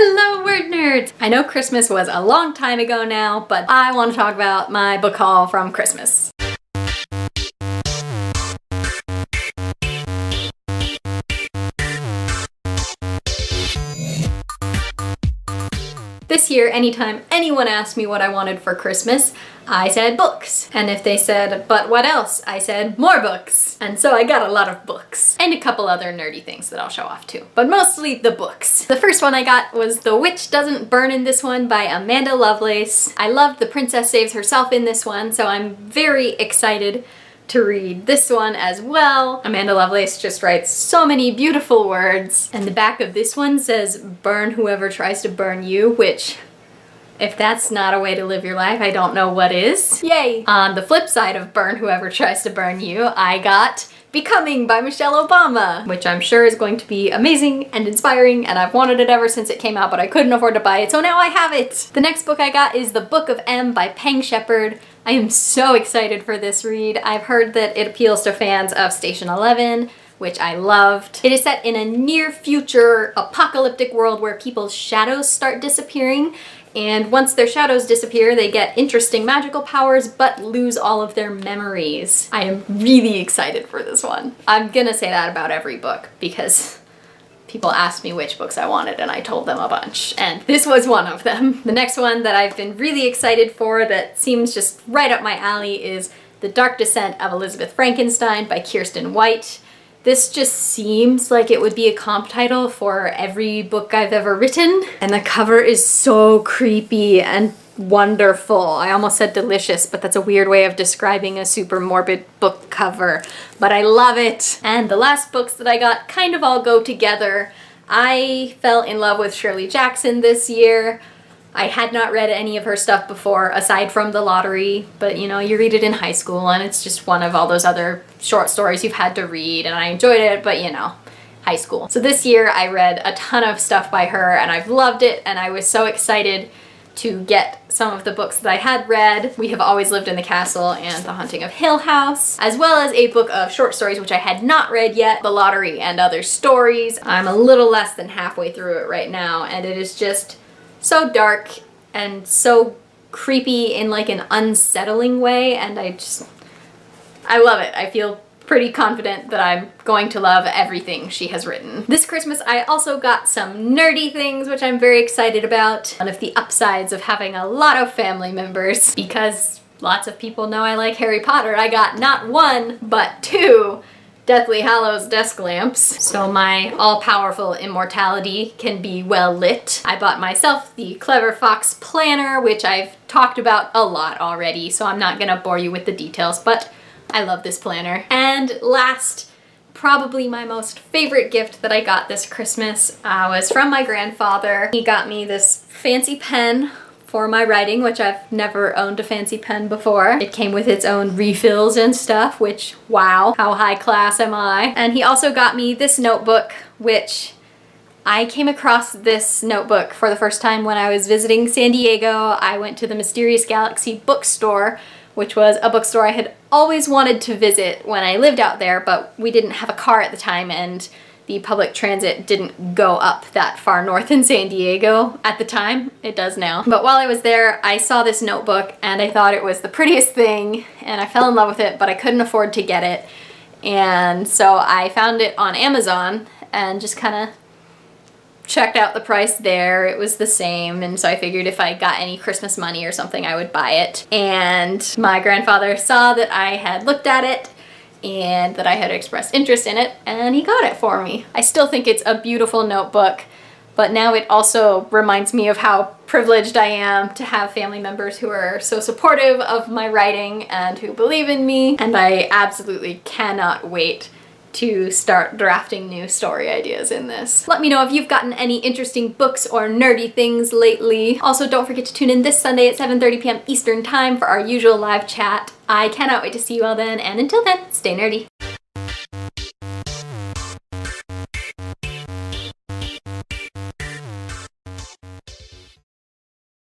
Hello, word nerds! I know Christmas was a long time ago now, but I want to talk about my book haul from Christmas. This year, anytime anyone asked me what I wanted for Christmas, I said books. And if they said, but what else? I said more books. And so I got a lot of books. And a couple other nerdy things that I'll show off too. But mostly the books. The first one I got was The Witch Doesn't Burn in This One by Amanda Lovelace. I loved The Princess Saves Herself in this one, so I'm very excited to read this one as well. Amanda Lovelace just writes so many beautiful words. And the back of this one says, burn whoever tries to burn you, which, if that's not a way to live your life, I don't know what is. Yay! On the flip side of burn whoever tries to burn you, I got Becoming by Michelle Obama, which I'm sure is going to be amazing and inspiring, and I've wanted it ever since it came out, but I couldn't afford to buy it, so now I have it! The next book I got is The Book of M by Peng Shepherd. I am so excited for this read. I've heard that it appeals to fans of Station 11, which I loved. It is set in a near future apocalyptic world where people's shadows start disappearing, and once their shadows disappear, they get interesting magical powers but lose all of their memories. I am really excited for this one. I'm gonna say that about every book because people asked me which books I wanted and I told them a bunch, and this was one of them. The next one that I've been really excited for that seems just right up my alley is The Dark Descent of Elizabeth Frankenstein by Kiersten White. This just seems like it would be a comp title for every book I've ever written, and the cover is so creepy and wonderful. I almost said delicious, but that's a weird way of describing a super morbid book cover, but I love it. And the last books that I got kind of all go together. I fell in love with Shirley Jackson this year. I had not read any of her stuff before, aside from The Lottery, but you know, you read it in high school and it's just one of all those other short stories you've had to read, and I enjoyed it, but you know, high school. So this year I read a ton of stuff by her and I've loved it, and I was so excited to get some of the books that I had read. We Have Always Lived in the Castle and The Haunting of Hill House, as well as a book of short stories which I had not read yet, The Lottery and Other Stories. I'm a little less than halfway through it right now, and it is just so dark and so creepy in like an unsettling way, and I love it. I feel pretty confident that I'm going to love everything she has written. This Christmas I also got some nerdy things which I'm very excited about. One of the upsides of having a lot of family members, because lots of people know I like Harry Potter, I got not one but two Deathly Hallows desk lamps, so my all-powerful immortality can be well lit. I bought myself the Clever Fox planner, which I've talked about a lot already, so I'm not gonna bore you with the details, but I love this planner. And last, probably my most favorite gift that I got this Christmas was from my grandfather. He got me this fancy pen for my writing, which I've never owned a fancy pen before. It came with its own refills and stuff, which, wow, how high class am I? And he also got me this notebook, which I came across this notebook for the first time when I was visiting San Diego. I went to the Mysterious Galaxy bookstore, which was a bookstore I had always wanted to visit when I lived out there, but we didn't have a car at the time, and the public transit didn't go up that far north in San Diego at the time. It does now. But while I was there, I saw this notebook and I thought it was the prettiest thing, and I fell in love with it, but I couldn't afford to get it. And so I found it on Amazon and just kind of checked out the price there. It was the same, and so I figured if I got any Christmas money or something, I would buy it. And my grandfather saw that I had looked at it and that I had expressed interest in it, and he got it for me. I still think it's a beautiful notebook, but now it also reminds me of how privileged I am to have family members who are so supportive of my writing and who believe in me, and I absolutely cannot wait to start drafting new story ideas in this. Let me know if you've gotten any interesting books or nerdy things lately. Also, don't forget to tune in this Sunday at 7:30 p.m. Eastern Time for our usual live chat. I cannot wait to see you all then, and until then, stay nerdy.